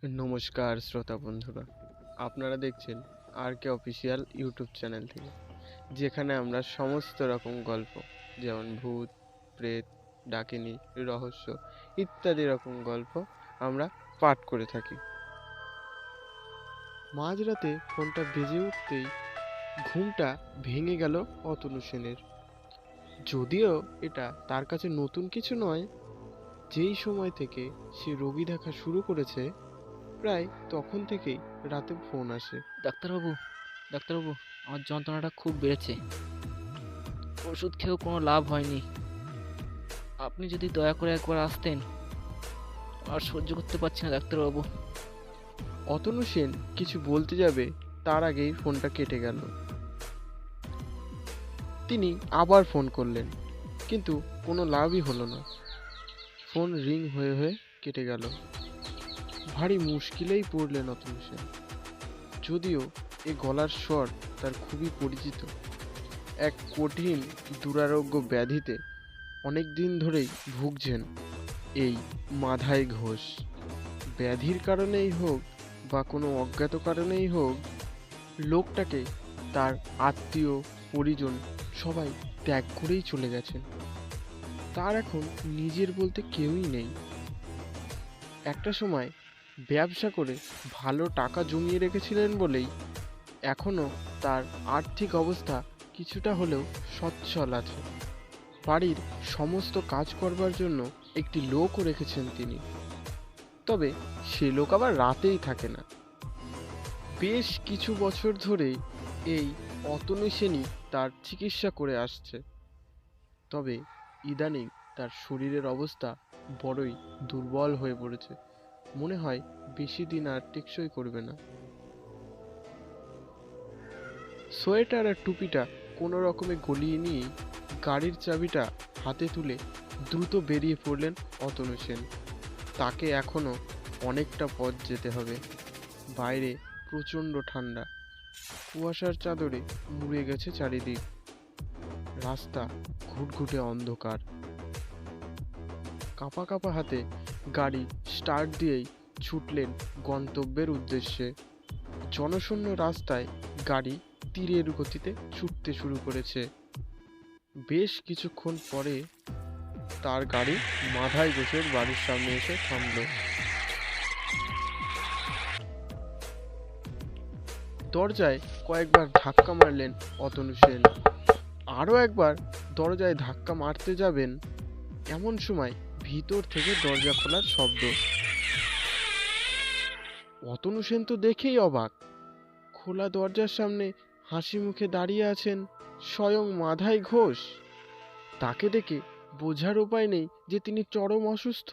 নমস্কার শ্রোতা বন্ধুরা, আপনারা দেখছেন আর কে অফিসিয়াল ইউটিউব চ্যানেল থেকে, যেখানে আমরা সমস্ত রকম গল্প যেমন ভূত, প্রেত, ডাকিনী, রহস্য ইত্যাদি রকম গল্প আমরা পাঠ করে থাকি। মাঝরাতে ফোনটা বেজে উঠতেই ঘুমটা ভেঙে গেল অতনু সেনের। যদিও এটা তার কাছে নতুন কিছু নয়, যেই সময় থেকে সে রোগী দেখা শুরু করেছে প্রায় তখন থেকেই রাতে ফোন আসে। ডাক্তারবাবু, ডাক্তারবাবু, আমার যন্ত্রণাটা খুব বেড়েছে। ওষুধ খেয়েও কোনো লাভ হয়নি। আপনি যদি দয়া করে একবার আসতেন। আর সহ্য করতে পারছি না ডাক্তারবাবু। অতনু সেন কিছু বলতে যাবে তার আগেই ফোনটা কেটে গেল। তিনি আবার ফোন করলেন, কিন্তু কোনো লাভই হলো না। ফোন রিং হয়ে হয়ে কেটে গেল। ভারী মুশকিলেই পড়লেন অতনু সেন। যদিও এ গলার স্বর তার খুবই পরিচিত। এক কঠিন দুরারোগ্য ব্যাধিতে অনেক দিন ধরেই ভুগছেন এই মাধাই ঘোষ। ব্যাধির কারণেই হোক বা কোনো অজ্ঞাত কারণেই হোক, লোকটাকে তার আত্মীয় পরিজন সবাই ত্যাগ করেই চলে গেছেন। তার এখন নিজের বলতে কেউই নেই। একটা সময় ব্যবসা করে ভালো টাকা জমিয়ে রেখেছিলেন বলেই এখনও তার আর্থিক অবস্থা কিছুটা হলেও সচ্ছল আছে। বাড়ির সমস্ত কাজ করবার জন্য একটি লোকও রেখেছেন তিনি। তবে সে লোক আবার রাতেই থাকে না। বেশ কিছু বছর ধরে এই অতনু সেনই তার চিকিৎসা করে আসছে। তবে ইদানিং তার শরীরের অবস্থা বড়ই দুর্বল হয়ে পড়েছে। মনে হয় বেশি দিন আর টেকসই করবে না। সোয়েটার আর টুপিটা কোনো রকমে গলিয়ে নিয়ে গাড়ির চাবিটা হাতে তুলে দ্রুত বেরিয়ে পড়লেন অতনু সেন। তাকে এখনো অনেকটা পথ যেতে হবে। বাইরে প্রচণ্ড ঠান্ডা, কুয়াশার চাদরে মুড়ে গেছে চারিদিক। রাস্তা ঘুটঘুটে অন্ধকার। কাঁপা কাঁপা হাতে গাড়ি স্টার্ট দিয়েই ছুটলেন গন্তব্যের উদ্দেশ্যে। জনশূন্য রাস্তায় গাড়ি তীরের গতিতে ছুটতে শুরু করেছে। বেশ কিছুক্ষণ পরে তার গাড়ি মাধাই ঘোষের বাড়ির সামনে এসে থামল। দরজায় কয়েকবার ধাক্কা মারলেন অতনু সেন। আরও একবার দরজায় ধাক্কা মারতে যাবেন, এমন সময় ভিতর থেকে দরজা খোলার শব্দ। অতনু সেন তো দেখেই অবাক। খোলা দরজার সামনে হাসি মুখে দাঁড়িয়ে আছেন স্বয়ং মাধাই ঘোষ। তাকে দেখে বোঝার উপায় নেই যে তিনি চরম অসুস্থ।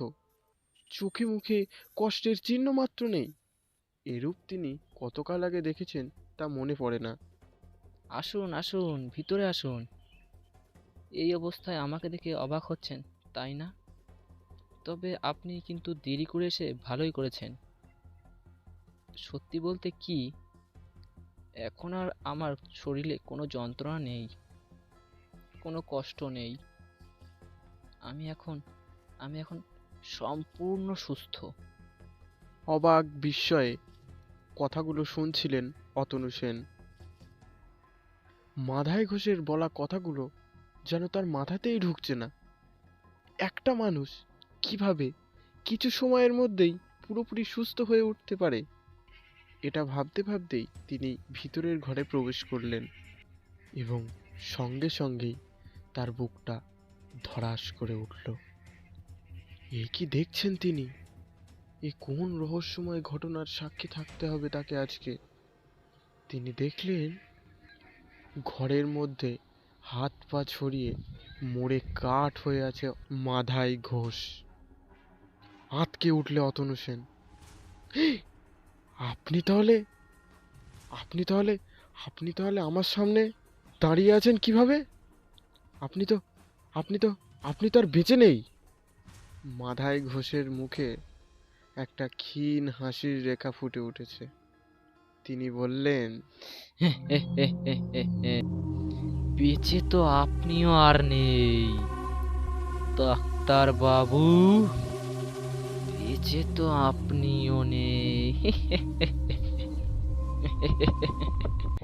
চোখে মুখে কষ্টের চিহ্ন মাত্র নেই। এরূপ তিনি কতকাল আগে দেখেছেন তা মনে পড়ে না। আসুন, আসুন, ভিতরে আসুন। এই অবস্থায় আমাকে দেখে অবাক হচ্ছেন, তাই না? তবে আপনি কিন্তু দেরি করে এসে ভালোই করেছেন। সত্যি বলতে কি, এখন আর আমার শরীরে কোনো যন্ত্রণা নেই, কোনো কষ্ট নেই। আমি এখন আমি এখন সম্পূর্ণ সুস্থ। অবাক বিস্ময়ে কথাগুলো শুনছিলেন অতনু সেন। মাধাই ঘোষের বলা কথাগুলো যেন তার মাথাতেই ঢুকছে না। একটা মানুষ কিভাবে কিছু সময়ের মধ্যেই পুরোপুরি সুস্থ হয়ে উঠতে পারে, এটা ভাবতে ভাবতেই তিনি ভিতরের ঘরে প্রবেশ করলেন এবং সঙ্গে সঙ্গেই তার বুকটা ধড়াস করে উঠল। এ কি দেখছেন তিনি? এ কোন রহস্যময় ঘটনার সাক্ষী থাকতে হবে তাকে আজকে? তিনি দেখলেন ঘরের মধ্যে হাত পা ছড়িয়ে মরে কাঠ হয়ে আছে মাধাই ঘোষ। আঁতকে উঠলে অতনু সেন। আপনি তাহলে আপনি তাহলে আপনি তাহলে আমার সামনে দাঁড়িয়ে আছেন কিভাবে? আপনি তো আপনি তো আপনি তো আর বেঁচে নেই। মাধাই ঘোষের মুখে একটা ক্ষীণ হাসির রেখা ফুটে উঠেছে। তিনি বললেন, বেঁচে তো আপনিও আর নেই ডাক্তার বাবু, বেঁচে তো আপনিও নেই।